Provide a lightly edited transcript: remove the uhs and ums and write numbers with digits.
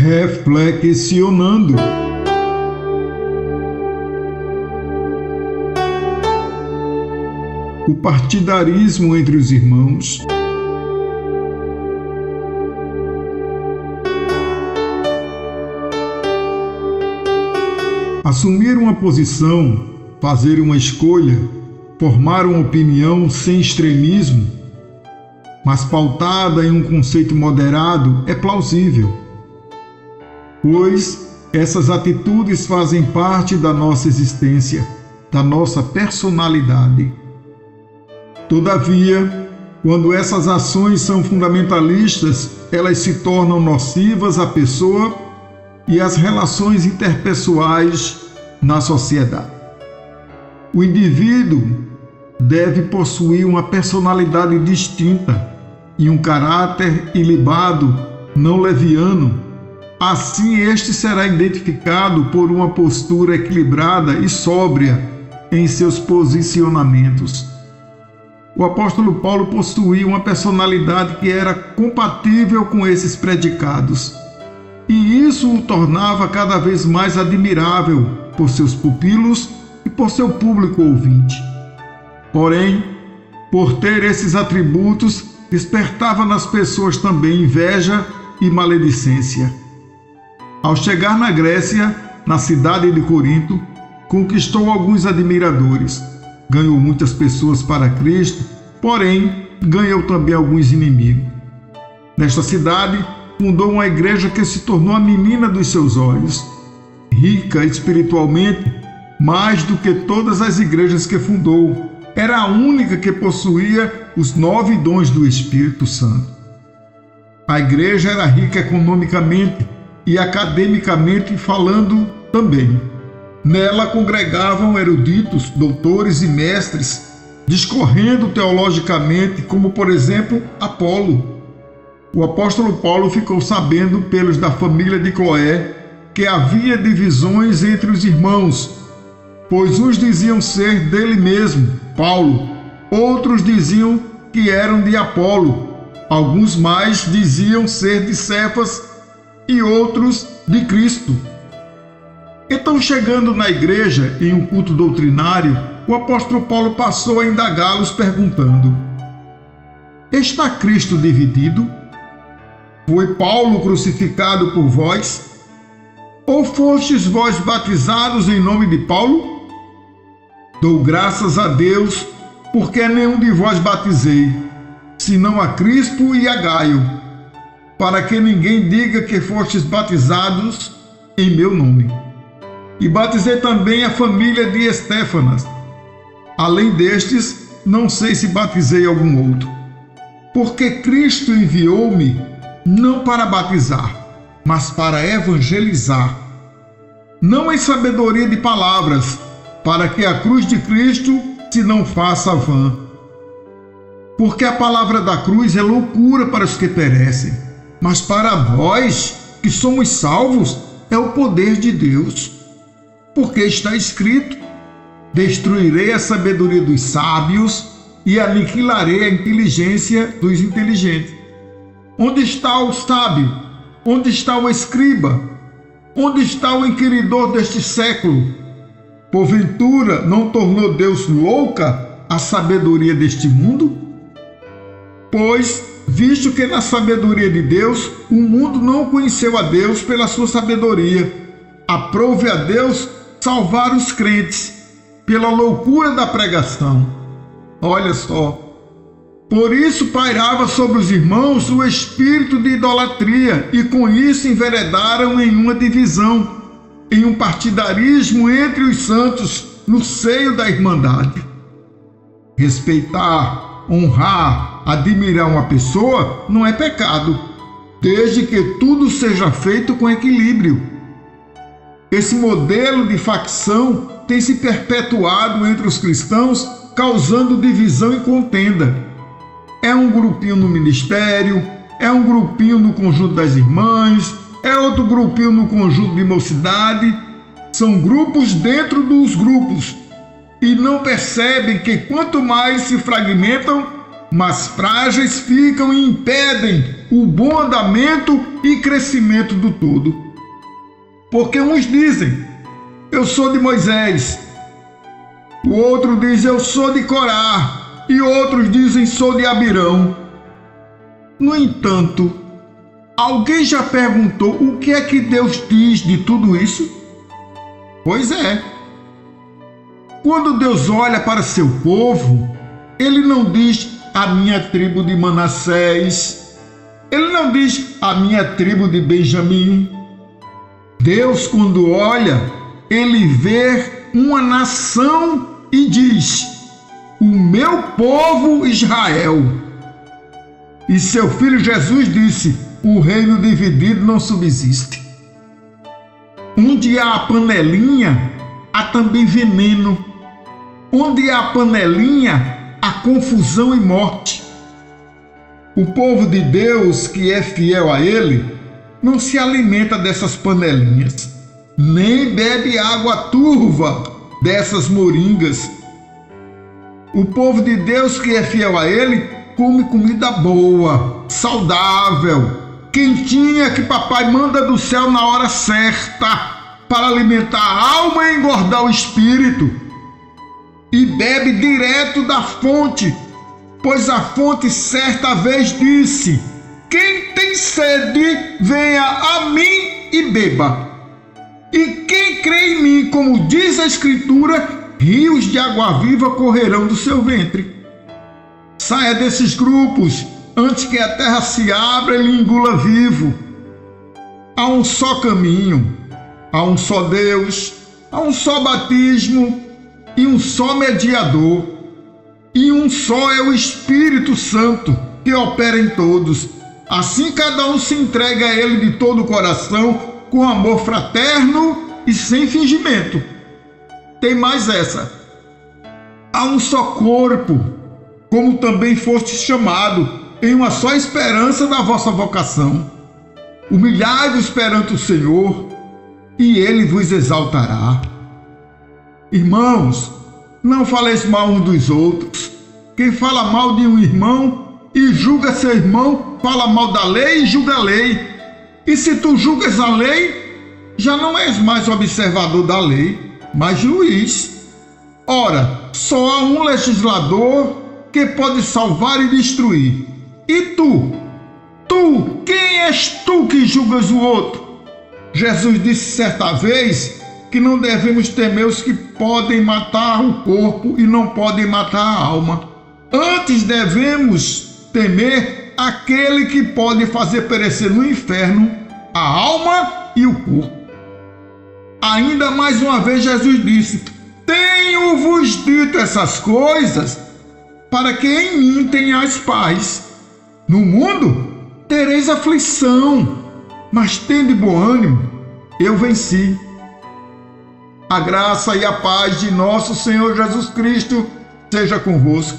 reflexionando. O partidarismo entre os irmãos. Assumir uma posição, fazer uma escolha, formar uma opinião sem extremismo, mas pautada em um conceito moderado, é plausível, pois essas atitudes fazem parte da nossa existência, da nossa personalidade. Todavia, quando essas ações são fundamentalistas, elas se tornam nocivas à pessoa e às relações interpessoais na sociedade. O indivíduo deve possuir uma personalidade distinta e um caráter ilibado, não leviano. Assim, este será identificado por uma postura equilibrada e sóbria em seus posicionamentos. O apóstolo Paulo possuía uma personalidade que era compatível com esses predicados, e isso o tornava cada vez mais admirável por seus pupilos e por seu público ouvinte. Porém, por ter esses atributos, despertava nas pessoas também inveja e maledicência. Ao chegar na Grécia, na cidade de Corinto, conquistou alguns admiradores, ganhou muitas pessoas para Cristo, porém ganhou também alguns inimigos. Nesta cidade, fundou uma igreja que se tornou a menina dos seus olhos, rica espiritualmente, mais do que todas as igrejas que fundou. Era a única que possuía os 9 dons do Espírito Santo. A igreja era rica economicamente e academicamente falando também. Nela congregavam eruditos, doutores e mestres, discorrendo teologicamente, como por exemplo Apolo. O apóstolo Paulo ficou sabendo pelos da família de Cloé que havia divisões entre os irmãos, pois uns diziam ser dele mesmo, Paulo, outros diziam que eram de Apolo, alguns mais diziam ser de Cefas e outros de Cristo. Então, chegando na igreja em um culto doutrinário, o apóstolo Paulo passou a indagá-los perguntando: está Cristo dividido? Foi Paulo crucificado por vós? Ou fostes vós batizados em nome de Paulo? Dou graças a Deus, porque nenhum de vós batizei, senão a Crispo e a Gaio, para que ninguém diga que fostes batizados em meu nome. E batizei também a família de Estéfanas. Além destes, não sei se batizei algum outro. Porque Cristo enviou-me não para batizar, mas para evangelizar, não em sabedoria de palavras, para que a cruz de Cristo se não faça vã. Porque a palavra da cruz é loucura para os que perecem, mas para vós, que somos salvos, é o poder de Deus. Porque está escrito: destruirei a sabedoria dos sábios e aniquilarei a inteligência dos inteligentes. Onde está o sábio? Onde está o escriba? Onde está o inquiridor deste século? Porventura não tornou Deus louca a sabedoria deste mundo? Pois, visto que na sabedoria de Deus o mundo não conheceu a Deus pela sua sabedoria, aprove a Deus salvar os crentes pela loucura da pregação. Olha só. Por isso pairava sobre os irmãos o espírito de idolatria, e com isso enveredaram em uma divisão, em um partidarismo entre os santos no seio da irmandade. Respeitar, honrar, admirar uma pessoa não é pecado, desde que tudo seja feito com equilíbrio. Esse modelo de facção tem se perpetuado entre os cristãos, causando divisão e contenda. É um grupinho no ministério, é um grupinho no conjunto das irmãs, é outro grupinho no conjunto de mocidade. São grupos dentro dos grupos e não percebem que quanto mais se fragmentam, mais frágeis ficam e impedem o bom andamento e crescimento do todo. Porque uns dizem, eu sou de Moisés, o outro diz, eu sou de Corá, e outros dizem, sou de Abirão. No entanto, alguém já perguntou o que é que Deus diz de tudo isso? Pois é. Quando Deus olha para seu povo, Ele não diz a minha tribo de Manassés, Ele não diz a minha tribo de Benjamim. Deus, quando olha, Ele vê uma nação e diz, o meu povo Israel. E seu filho Jesus disse, o reino dividido não subsiste. Onde há a panelinha, há também veneno. Onde há a panelinha, há confusão e morte. O povo de Deus, que é fiel a Ele, não se alimenta dessas panelinhas, nem bebe água turva dessas moringas. O povo de Deus, que é fiel a Ele, come comida boa, saudável, quentinha, que papai manda do céu na hora certa, para alimentar a alma e engordar o espírito. E bebe direto da fonte, pois a fonte certa vez disse, quem tem sede, venha a mim e beba. E quem crê em mim, como diz a Escritura, rios de água viva correrão do seu ventre. Saia desses grupos, antes que a terra se abra e lhe engula vivo. Há um só caminho, há um só Deus, há um só batismo e um só mediador. E um só é o Espírito Santo, que opera em todos. Assim cada um se entrega a Ele de todo o coração, com amor fraterno e sem fingimento. Tem mais essa. Há um só corpo, como também foste chamado, em uma só esperança da vossa vocação. Humilhai-vos perante o Senhor, e Ele vos exaltará. Irmãos, não faleis mal uns dos outros. Quem fala mal de um irmão e julga seu irmão, fala mal da lei e julga a lei. E se tu julgas a lei, já não és mais observador da lei, mas juiz. Ora, só há um legislador que pode salvar e destruir. E tu, quem és tu que julgas o outro? Jesus disse certa vez que não devemos temer os que podem matar o corpo e não podem matar a alma. Antes devemos temer aquele que pode fazer perecer no inferno a alma e o corpo. Ainda mais uma vez Jesus disse, tenho-vos dito essas coisas para que em mim tenhais paz. No mundo tereis aflição, mas tende bom ânimo, eu venci. A graça e a paz de nosso Senhor Jesus Cristo seja convosco.